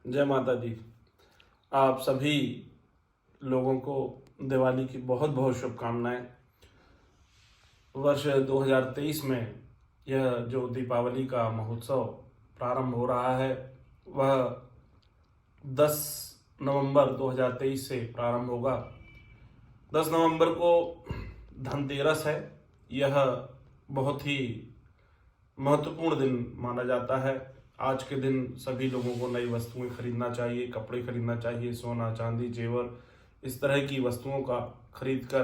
जय माता दी। आप सभी लोगों को दिवाली की बहुत बहुत शुभकामनाएं। वर्ष 2023 में यह जो दीपावली का महोत्सव प्रारंभ हो रहा है वह 10 नवंबर 2023 से प्रारंभ होगा। 10 नवंबर को धनतेरस है। यह बहुत ही महत्वपूर्ण दिन माना जाता है। आज के दिन सभी लोगों को नई वस्तुएं खरीदना चाहिए, कपड़े खरीदना चाहिए, सोना चांदी जेवर इस तरह की वस्तुओं का खरीद कर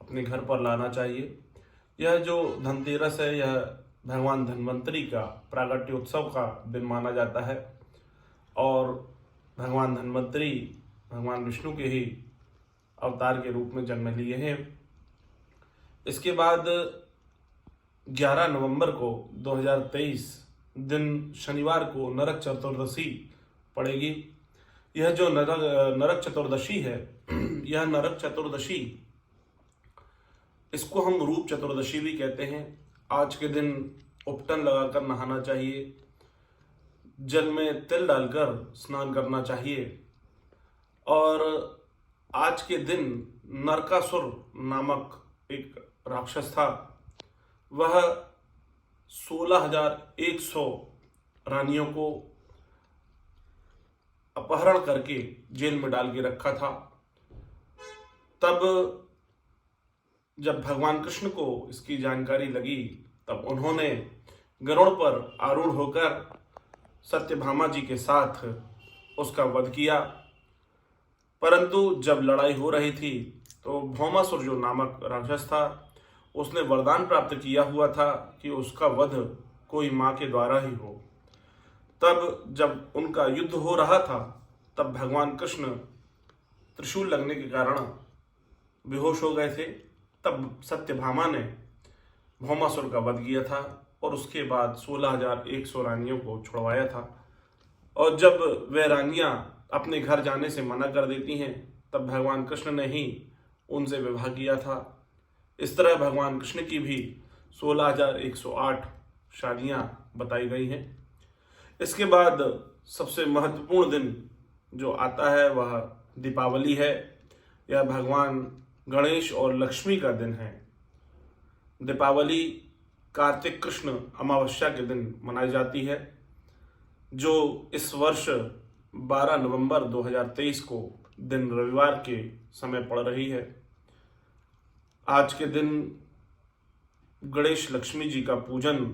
अपने घर पर लाना चाहिए। यह जो धनतेरस है यह भगवान धन्वंतरी का प्रागट्योत्सव का दिन माना जाता है और भगवान धन्वंतरी भगवान विष्णु के ही अवतार के रूप में जन्म लिए हैं। इसके बाद 11 नवंबर को 2023 दिन शनिवार को नरक चतुर्दशी पड़ेगी। यह जो नरक चतुर्दशी है यह नरक चतुर्दशी इसको हम रूप चतुर्दशी भी कहते हैं। आज के दिन उपटन लगाकर नहाना चाहिए, जल में तिल डालकर स्नान करना चाहिए और आज के दिन नरकासुर नामक एक राक्षस था। वह 16,100 रानियों को अपहरण करके जेल में डाल के रखा था। तब जब भगवान कृष्ण को इसकी जानकारी लगी तब उन्होंने गरुड़ पर आरूढ़ होकर सत्यभामा जी के साथ उसका वध किया। परंतु जब लड़ाई हो रही थी तो भौमासुर जो नामक राक्षस था उसने वरदान प्राप्त किया हुआ था कि उसका वध कोई माँ के द्वारा ही हो। तब जब उनका युद्ध हो रहा था तब भगवान कृष्ण त्रिशूल लगने के कारण बेहोश हो गए थे। तब सत्यभामा ने भौमासुर का वध किया था और उसके बाद 16,100 रानियों को छुड़वाया था। और जब वे रानियां अपने घर जाने से मना कर देती हैं तब भगवान कृष्ण ने ही उनसे विवाह किया था। इस तरह भगवान कृष्ण की भी 16,108 शादियां बताई गई हैं। इसके बाद सबसे महत्वपूर्ण दिन जो आता है वह दीपावली है। यह भगवान गणेश और लक्ष्मी का दिन है। दीपावली कार्तिक कृष्ण अमावस्या के दिन मनाई जाती है जो इस वर्ष 12 नवंबर 2023 को दिन रविवार के समय पड़ रही है। आज के दिन गणेश लक्ष्मी जी का पूजन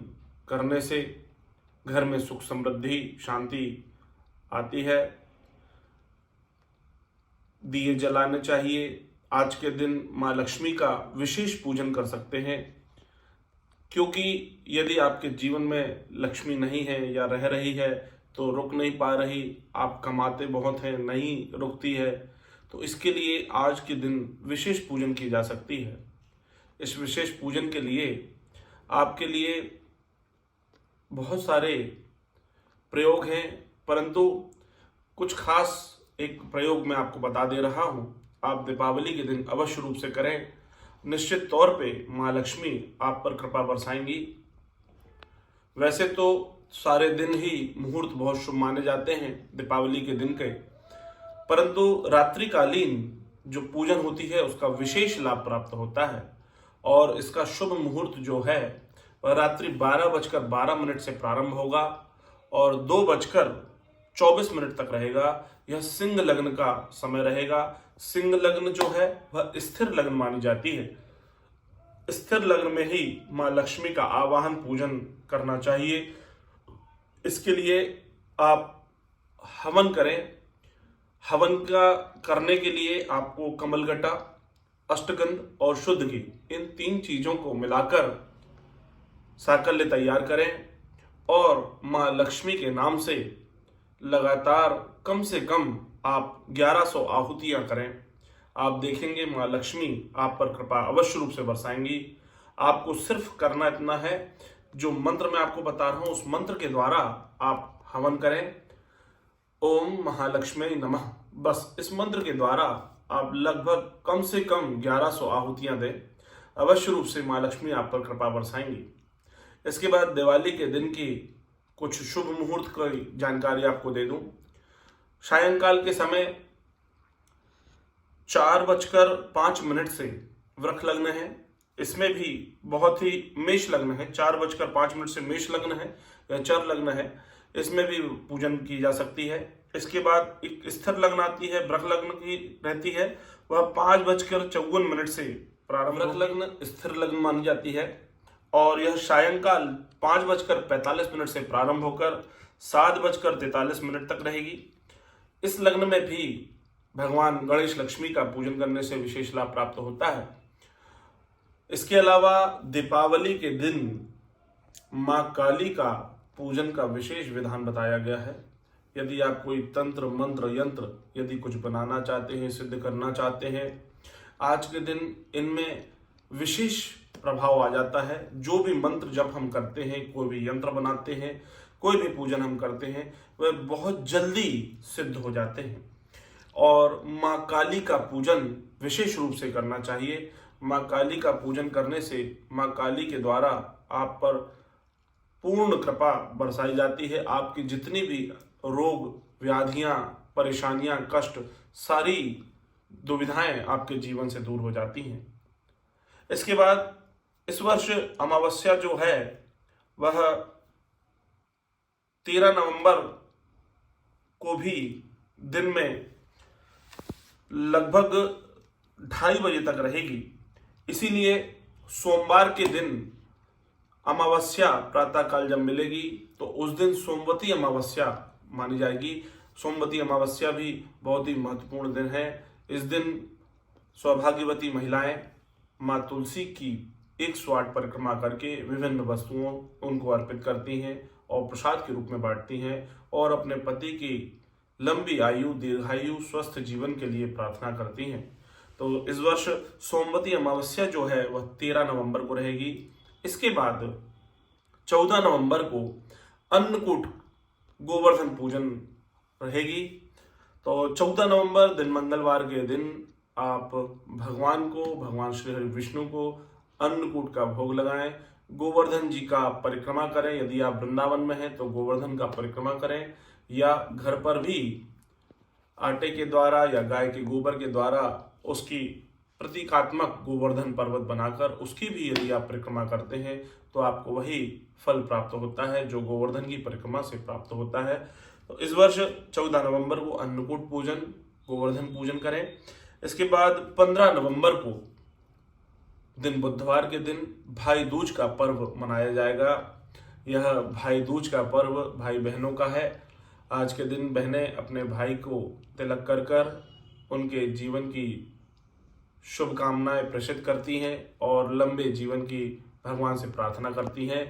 करने से घर में सुख समृद्धि शांति आती है। दिए जलाने चाहिए। आज के दिन माँ लक्ष्मी का विशेष पूजन कर सकते हैं, क्योंकि यदि आपके जीवन में लक्ष्मी नहीं है या रह रही है तो रुक नहीं पा रही, आप कमाते बहुत हैं नहीं रुकती है, तो इसके लिए आज के दिन विशेष पूजन की जा सकती है। इस विशेष पूजन के लिए आपके लिए बहुत सारे प्रयोग हैं, परंतु कुछ खास एक प्रयोग मैं आपको बता दे रहा हूं। आप दीपावली के दिन अवश्य रूप से करें। निश्चित तौर पे माँ लक्ष्मी आप पर कृपा बरसाएंगी। वैसे तो सारे दिन ही मुहूर्त बहुत शुभ माने जाते हैं दीपावली के दिन के, परंतु रात्रिकालीन जो पूजन होती है उसका विशेष लाभ प्राप्त होता है और इसका शुभ मुहूर्त जो है वह रात्रि 12:12 से प्रारंभ होगा और 2:24 तक रहेगा। यह सिंह लग्न का समय रहेगा। सिंह लग्न जो है वह स्थिर लग्न मानी जाती है। स्थिर लग्न में ही माँ लक्ष्मी का आवाहन पूजन करना चाहिए। इसके लिए आप हवन करें। हवन का करने के लिए आपको कमलगट्टा, अष्टगंध और शुद्ध घी इन 3 चीजों को मिलाकर साकल्य तैयार करें और माँ लक्ष्मी के नाम से लगातार कम से कम आप 1100 आहुतियां करें। आप देखेंगे माँ लक्ष्मी आप पर कृपा अवश्य रूप से बरसाएंगी। आपको सिर्फ करना इतना है, जो मंत्र मैं आपको बता रहा हूं उस मंत्र के द्वारा आप हवन करें। ओम महालक्ष्मी नमः। बस इस मंत्र के द्वारा आप लगभग कम से कम 1100 आहुतियां दें। अवश्य रूप से माँ लक्ष्मी आप पर कृपा बरसाएंगी। इसके बाद दिवाली के दिन की कुछ शुभ मुहूर्त की जानकारी आपको दे दूं। सायंकाल के समय 4:05 से वृष लग्न है। इसमें भी बहुत ही मेष लग्न है, 4:05 से मेष लग्न है या चर लग्न है, इसमें भी पूजन की जा सकती है। इसके बाद एक स्थिर लग्न आती है, वृष लग्न की रहती है, वह 5:54 से प्रारंभ। वृष लग्न स्थिर लग्न मानी जाती है और यह सायंकाल 5:45 से प्रारंभ होकर 7:43 तक रहेगी। इस लग्न में भी भगवान गणेश लक्ष्मी का पूजन करने से विशेष लाभ प्राप्त होता है। इसके अलावा दीपावली के दिन मां काली का पूजन का विशेष विधान बताया गया है। यदि आप कोई तंत्र मंत्र यंत्र यदि कुछ बनाना चाहते हैं, सिद्ध करना चाहते हैं, आज के दिन इनमें विशेष प्रभाव आ जाता है। जो भी मंत्र जब हम करते हैं, कोई भी यंत्र बनाते हैं, कोई भी पूजन हम करते हैं, वह बहुत जल्दी सिद्ध हो जाते हैं। और मां काली का पूजन विशेष रूप से करना चाहिए। मां काली का पूजन करने से मां काली के द्वारा आप पर पूर्ण कृपा बरसाई जाती है। आपकी जितनी भी रोग व्याधियां, परेशानियां, कष्ट, सारी दुविधाएं आपके जीवन से दूर हो जाती हैं। इसके बाद इस वर्ष अमावस्या जो है वह 13 नवंबर को भी दिन में लगभग 2:30 बजे तक रहेगी। इसीलिए सोमवार के दिन अमावस्या प्रातःकाल जब मिलेगी तो उस दिन सोमवती अमावस्या मानी जाएगी। सोमवती अमावस्या भी बहुत ही महत्वपूर्ण दिन है। इस दिन सौभाग्यवती महिलाएं मां तुलसी की 108 परिक्रमा करके विभिन्न वस्तुओं उनको अर्पित करती हैं और प्रसाद के रूप में बांटती हैं और अपने पति की लंबी आयु, दीर्घायु, स्वस्थ जीवन के लिए प्रार्थना करती हैं। तो इस वर्ष सोमवती अमावस्या जो है वह 13 नवंबर को रहेगी। इसके बाद 14 नवंबर को अन्नकूट गोवर्धन पूजन रहेगी। तो 14 नवंबर दिन मंगलवार के दिन आप भगवान श्री हरि विष्णु को अन्नकूट का भोग लगाएं, गोवर्धन जी का परिक्रमा करें। यदि आप वृंदावन में हैं तो गोवर्धन का परिक्रमा करें, या घर पर भी आटे के द्वारा या गाय के गोबर के द्वारा उसकी प्रतीकात्मक गोवर्धन पर्वत बनाकर उसकी भी यदि आप परिक्रमा करते हैं तो आपको वही फल प्राप्त होता है जो गोवर्धन की परिक्रमा से प्राप्त होता है। तो इस वर्ष 14 नवंबर को अन्नकूट पूजन, गोवर्धन पूजन करें। इसके बाद 15 नवंबर को दिन बुधवार के दिन भाई दूज का पर्व मनाया जाएगा। यह भाई दूज का पर्व भाई बहनों का है। आज के दिन बहनें अपने भाई को तिलक कर कर उनके जीवन की शुभकामनाएं प्रेषित करती हैं और लंबे जीवन की भगवान से प्रार्थना करती हैं।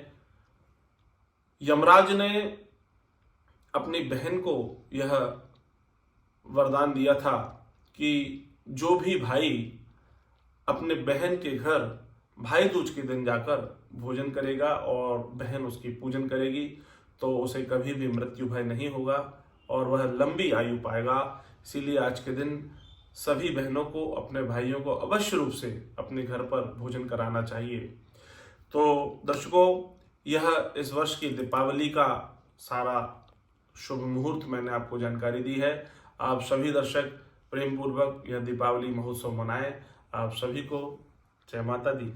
यमराज ने अपनी बहन को यह वरदान दिया था कि जो भी भाई अपने बहन के घर भाई दूज के दिन जाकर भोजन करेगा और बहन उसकी पूजन करेगी तो उसे कभी भी मृत्यु भय नहीं होगा और वह लंबी आयु पाएगा। इसीलिए आज के दिन सभी बहनों को अपने भाइयों को अवश्य रूप से अपने घर पर भोजन कराना चाहिए। तो दर्शकों, यह इस वर्ष की दीपावली का सारा शुभ मुहूर्त मैंने आपको जानकारी दी है। आप सभी दर्शक प्रेम पूर्वक यह दीपावली महोत्सव मनाएं। आप सभी को जय माता दी।